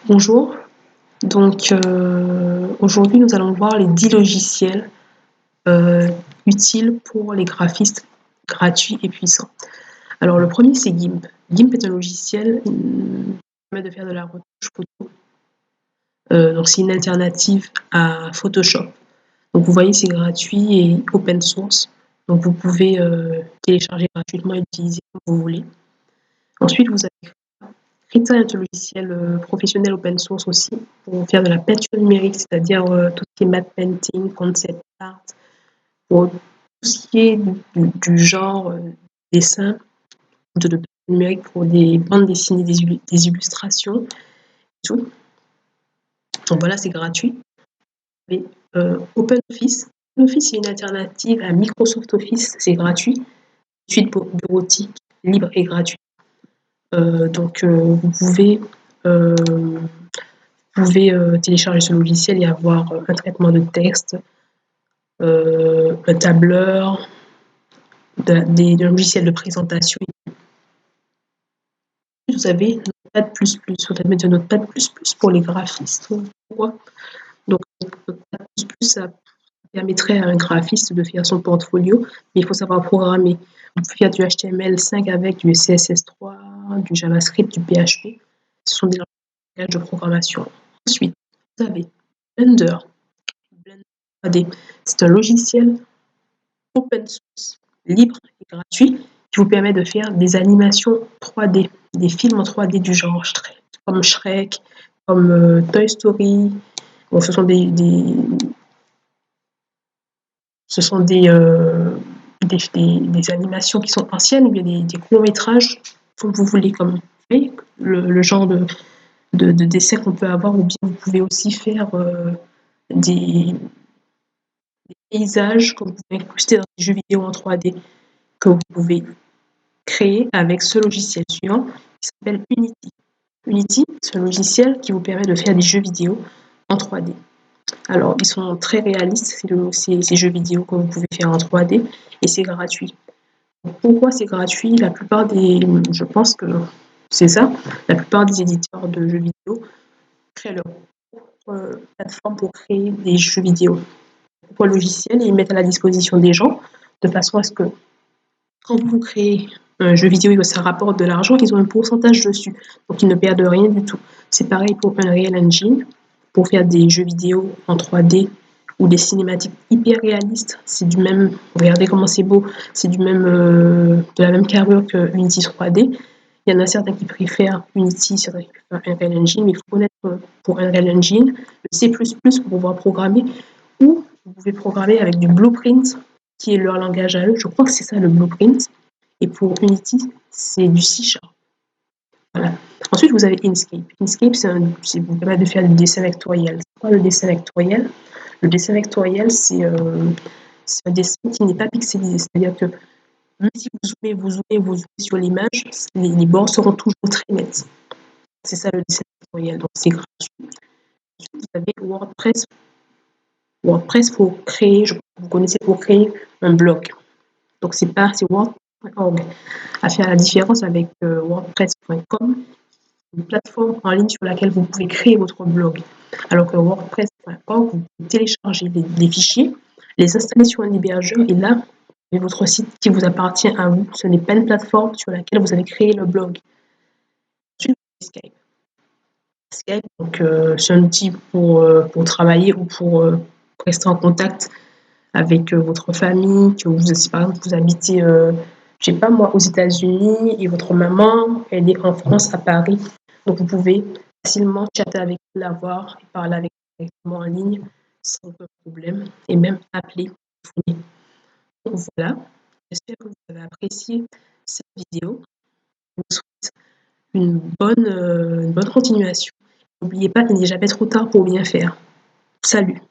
Bonjour, aujourd'hui nous allons voir les 10 logiciels euh, utiles pour les graphistes gratuits et puissants. Alors le premier c'est GIMP. GIMP est un logiciel qui permet de faire de la retouche photo. Donc c'est une alternative à Photoshop. Donc vous voyez c'est gratuit et open source. Donc vous pouvez télécharger gratuitement et l'utiliser comme vous voulez. Ensuite vous avez Krita est un logiciel professionnel open source aussi pour faire de la peinture numérique, c'est-à-dire tout ce qui est matte painting, concept art, pour tout ce qui est du genre dessin, de peinture numérique pour des bandes dessinées, des illustrations, tout. Donc voilà, c'est gratuit. Et OpenOffice. OpenOffice, c'est une alternative à Microsoft Office, c'est gratuit. Suite bureautique, libre et gratuit. Vous pouvez télécharger ce logiciel et avoir un traitement de texte, un tableur, des logiciels de présentation. Vous avez Notepad++, vous avez de Notepad++ pour les graphistes. Donc Notepad++, ça permettrait à un graphiste de faire son portfolio, mais il faut savoir programmer. Vous pouvez faire du HTML5 avec du CSS3, du JavaScript, du PHP. Ce sont des langages de programmation. Ensuite, vous avez Blender. Blender 3D, c'est un logiciel open source, libre et gratuit qui vous permet de faire des animations 3D, des films en 3D du genre Shrek, comme Toy Story. Bon, ce sont des animations qui sont anciennes ou bien des courts-métrages, comme vous voulez, comme le genre de dessin qu'on peut avoir, ou bien vous pouvez aussi faire des paysages que vous pouvez incruster dans des jeux vidéo en 3D que vous pouvez créer avec ce logiciel suivant qui s'appelle Unity. Unity, c'est un logiciel qui vous permet de faire des jeux vidéo en 3D. Alors, ils sont très réalistes, ces jeux vidéo que vous pouvez faire en 3D, et c'est gratuit. Pourquoi c'est gratuit? Je pense que c'est ça, la plupart des éditeurs de jeux vidéo créent leur propre plateforme pour créer des jeux vidéo. Pour le logiciel, et ils mettent à la disposition des gens de façon à ce que quand vous créez un jeu vidéo et que ça rapporte de l'argent, ils ont un pourcentage dessus. Donc ils ne perdent rien du tout. C'est pareil pour Unreal Engine, pour faire des jeux vidéo en 3D ou des cinématiques hyper réalistes. C'est du même, regardez comment c'est beau, c'est de la même carrure que Unity 3D. Il y en a certains qui préfèrent Unity, certains qui préfèrent Unreal Engine, mais il faut connaître pour Unreal Engine le C++ pour pouvoir programmer, ou vous pouvez programmer avec du Blueprint, qui est leur langage à eux. Je crois que c'est ça le Blueprint. Et pour Unity, c'est du C#. Voilà. Ensuite, vous avez Inkscape. Inkscape, vous permet de faire du dessin vectoriel. C'est quoi le dessin vectoriel? Le dessin vectoriel, c'est un dessin qui n'est pas pixelisé. C'est-à-dire que même si vous zoomez sur l'image, les bords seront toujours très nets. C'est ça le dessin vectoriel. Donc, c'est gratuit. Ensuite, vous avez WordPress. WordPress, vous connaissez pour créer un blog. Donc, c'est WordPress.org. À faire la différence avec WordPress.com, une plateforme en ligne sur laquelle vous pouvez créer votre blog. Alors que WordPress.org, vous pouvez télécharger les fichiers, les installer sur un hébergeur et là, vous avez votre site qui vous appartient à vous. Ce n'est pas une plateforme sur laquelle vous avez créé le blog. Ensuite, Skype. Skype, c'est un outil pour travailler ou pour rester en contact avec votre famille, si par exemple vous habitez, je sais pas moi, aux États-Unis et votre maman, elle est en France, à Paris. Donc vous pouvez facilement chatter avec elle, la voir et parler avec elle directement en ligne sans aucun problème et même appeler. Donc voilà, j'espère que vous avez apprécié cette vidéo. Je vous souhaite une bonne continuation. N'oubliez pas qu'il n'est jamais trop tard pour bien faire. Salut!